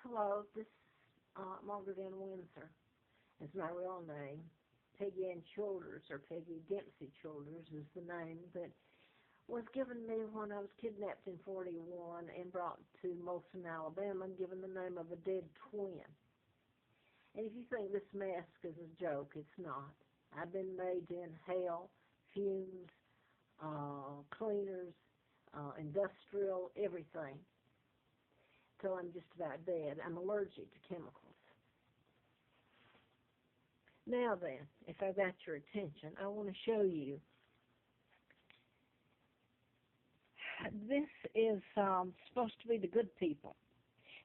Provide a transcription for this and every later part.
Hello, this is Margaret Ann Windsor. Is my real name. Peggy Ann Childers, or Peggy Dempsey Childers, is the name that was given me when I was kidnapped in 41 and brought to Molson, Alabama, and given the name of a dead twin. And if you think this mask is a joke, it's not. I've been made to inhale fumes, cleaners, industrial, everything, till I'm just about dead. I'm allergic to chemicals. Now then, if I got your attention, I want to show you. This is supposed to be the good people.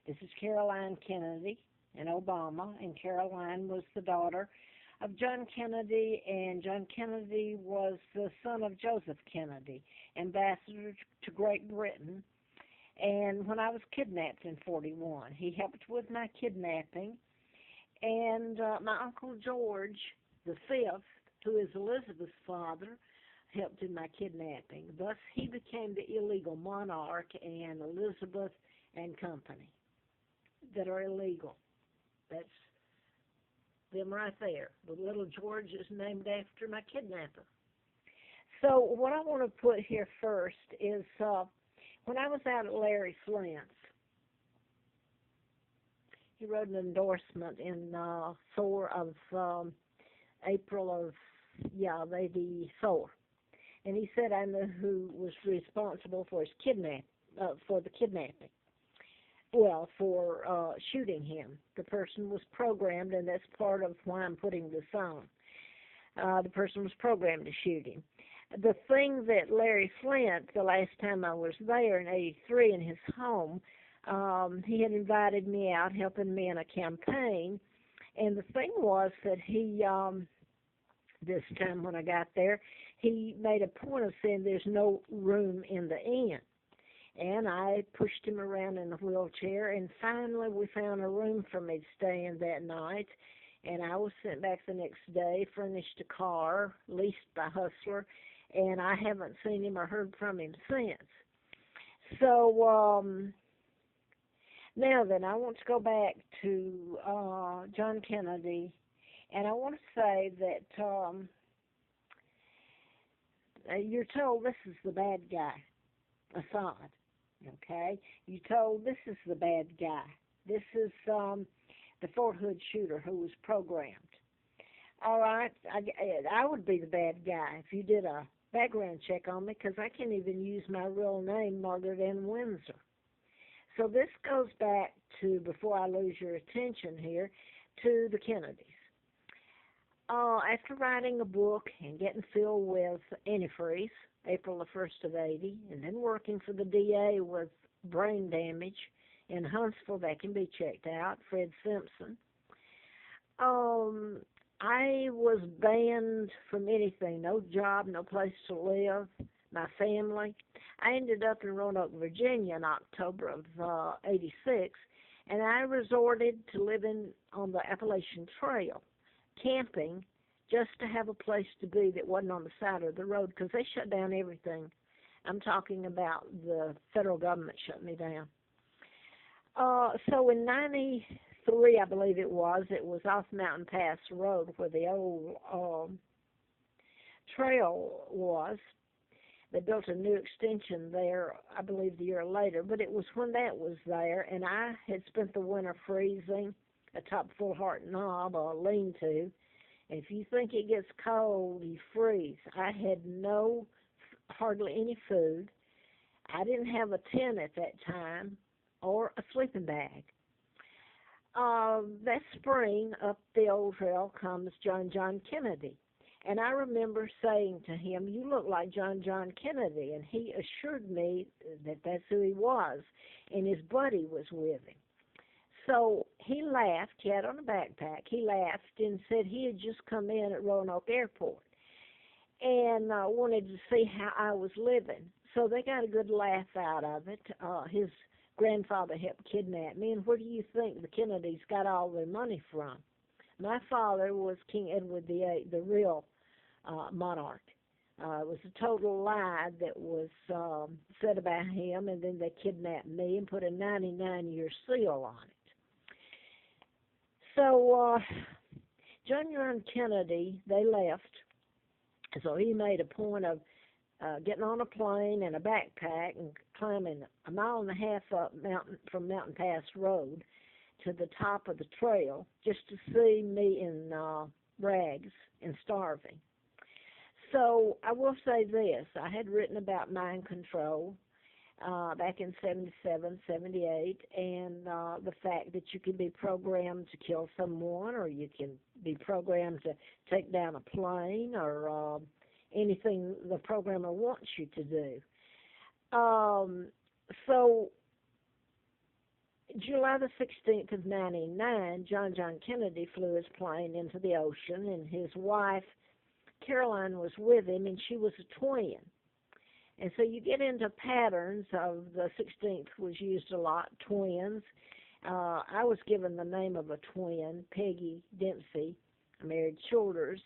This is Caroline Kennedy and Obama, and Caroline was the daughter of John Kennedy, and John Kennedy was the son of Joseph Kennedy, ambassador to Great Britain. And when I was kidnapped in 41, he helped with my kidnapping. And my Uncle George the Fifth, who is Elizabeth's father, helped in my kidnapping. Thus, he became the illegal monarch, and Elizabeth and company that are illegal. That's them right there. The little George is named after my kidnapper. So what I want to put here first is when I was out at Larry Flint's, he wrote an endorsement in April of, '84. And he said I knew who was responsible for for the kidnapping. Well, for shooting him. The person was programmed, and that's part of why I'm putting this on. The person was programmed to shoot him. The thing that Larry Flint, the last time I was there in '83 in his home, he had invited me out, helping me in a campaign. And the thing was that he, this time when I got there, he made a point of saying there's no room in the inn. And I pushed him around in a wheelchair, and finally we found a room for me to stay in that night. And I was sent back the next day, furnished a car, leased by Hustler, and I haven't seen him or heard from him since. So, now then, I want to go back to John Kennedy, and I want to say that you're told this is the bad guy, Assad, okay? You're told this is the bad guy. This is the Fort Hood shooter who was programmed. All right, I would be the bad guy if you did a background check on me, because I can't even use my real name, Margaret Ann Windsor. So this goes back to, before I lose your attention here, to the Kennedys. After writing a book and getting filled with antifreeze, April the 1st of '80, and then working for the DA with brain damage in Huntsville that can be checked out, Fred Simpson, I was banned from anything, no job, no place to live, my family. I ended up in Roanoke, Virginia in October of '86, and I resorted to living on the Appalachian Trail, camping, just to have a place to be that wasn't on the side of the road, because they shut down everything. I'm talking about the federal government shut me down. So in '93, I believe it was off Mountain Pass Road where the old trail was. They built a new extension there, I believe, the year later, but it was when that was there, and I had spent the winter freezing, atop Full Heart Knob, a lean-to. And if you think it gets cold, you freeze. I had hardly any food. I didn't have a tent at that time or a sleeping bag. That spring, up the old trail comes John Kennedy. And I remember saying to him, "You look like John Kennedy." And he assured me that that's who he was, and his buddy was with him. So he laughed. He had on a backpack. He laughed and said he had just come in at Roanoke Airport and wanted to see how I was living. So they got a good laugh out of it. His grandfather helped kidnap me, and where do you think the Kennedys got all their money from? My father was King Edward VIII, the real monarch. It was a total lie that was said about him, and then they kidnapped me and put a 99-year seal on it. So John and Kennedy, they left. So he made a point of getting on a plane and a backpack and climbing a mile and a half up mountain from Mountain Pass Road to the top of the trail just to see me in rags and starving. So I will say this. I had written about mind control back in 77, 78, and the fact that you can be programmed to kill someone, or you can be programmed to take down a plane, or anything the programmer wants you to do. So July the 16th of 99, John Kennedy flew his plane into the ocean, and his wife, Caroline, was with him, and she was a twin. And so you get into patterns of the 16th was used a lot, twins. I was given the name of a twin, Peggy Dempsey, married Childers,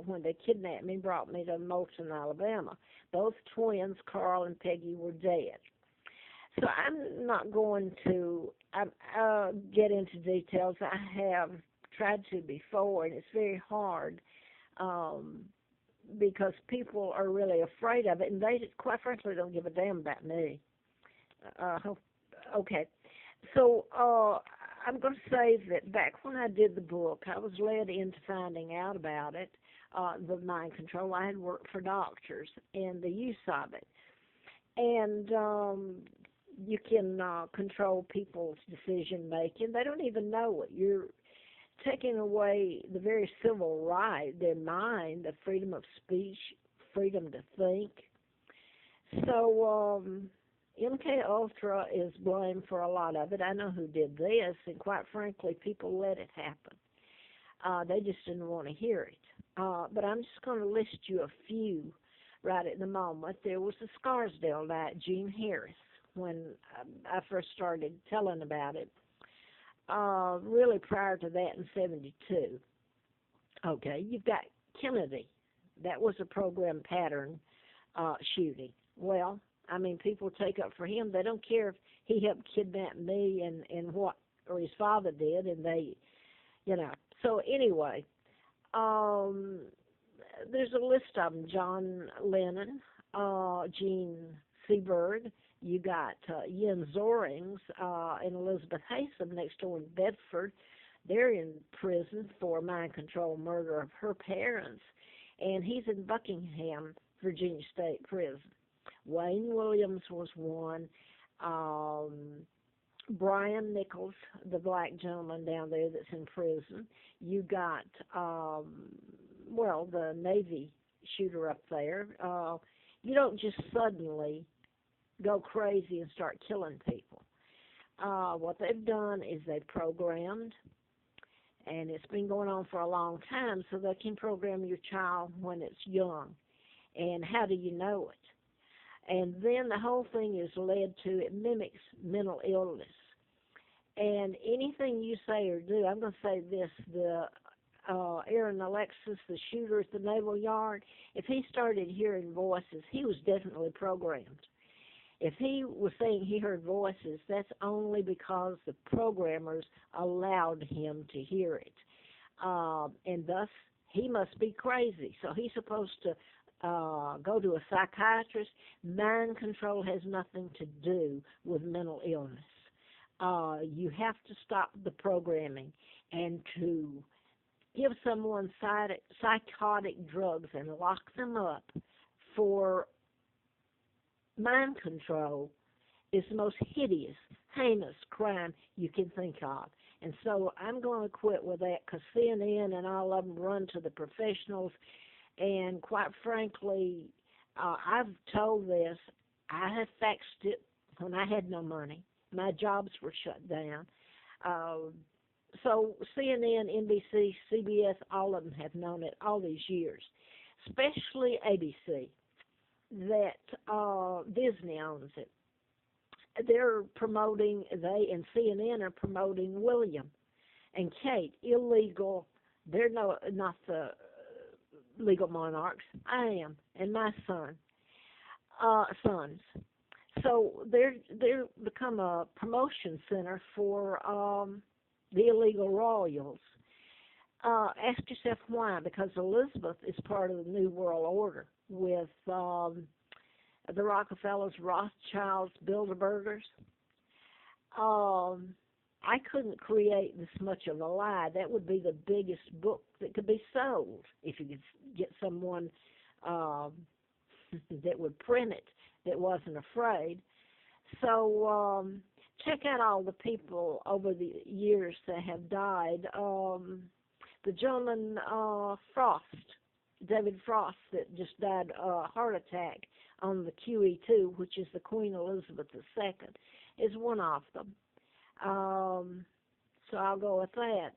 when they kidnapped me and brought me to Moulton, Alabama. Both twins, Carl and Peggy, were dead. So I'm not going to get into details. I have tried to before, and it's very hard. Because people are really afraid of it, and they, quite frankly, don't give a damn about me. Okay. So I'm going to say that back when I did the book, I was led into finding out about it, the mind control. I had worked for doctors and the use of it. And you can control people's decision making. They don't even know it. You're taking away the very civil right, their mind, the freedom of speech, freedom to think. So MK Ultra is blamed for a lot of it. I know who did this, and quite frankly, people let it happen. They just didn't want to hear it. But I'm just going to list you a few right at the moment. There was the Scarsdale diet, Gene Harris, when I first started telling about it. Really prior to that in 72. Okay, you've got Kennedy. That was a program pattern shooting. Well, I mean, people take up for him. They don't care if he helped kidnap me and what, or his father did, and they, you know. So anyway, there's a list of them. John Lennon, Gene Seberg. You got Yen Zorings and Elizabeth Haysom next door in Bedford. They're in prison for mind control murder of her parents. And he's in Buckingham, Virginia State Prison. Wayne Williams was one. Brian Nichols, the black gentleman down there that's in prison. You got, the Navy shooter up there. You don't just suddenly go crazy and start killing people. What they've done is they've programmed, and it's been going on for a long time, so they can program your child when it's young. And how do you know it? And then the whole thing is led to, it mimics mental illness. And anything you say or do, I'm going to say this, the Aaron Alexis, the shooter at the Naval Yard, if he started hearing voices, he was definitely programmed. If he was saying he heard voices, that's only because the programmers allowed him to hear it. And thus, he must be crazy. So he's supposed to go to a psychiatrist. Mind control has nothing to do with mental illness. You have to stop the programming, and to give someone psychotic drugs and lock them up for mind control is the most hideous, heinous crime you can think of. And so I'm going to quit with that, because CNN and all of them run to the professionals. And quite frankly, I've told this. I have faxed it when I had no money. My jobs were shut down. So CNN, NBC, CBS, all of them have known it all these years, especially ABC, that Disney owns it. They're promoting, they and CNN are promoting William and Kate, illegal. They're not the legal monarchs. I am, and my sons. So they're become a promotion center for the illegal royals. Ask yourself why, because Elizabeth is part of the New World Order with the Rockefellers, Rothschilds, Bilderbergers. I couldn't create this much of a lie. That would be the biggest book that could be sold if you could get someone that would print it that wasn't afraid. So check out all the people over the years that have died. The gentleman Frost, David Frost, that just died a heart attack on the QE2, which is the Queen Elizabeth II, is one of them. So I'll go with that.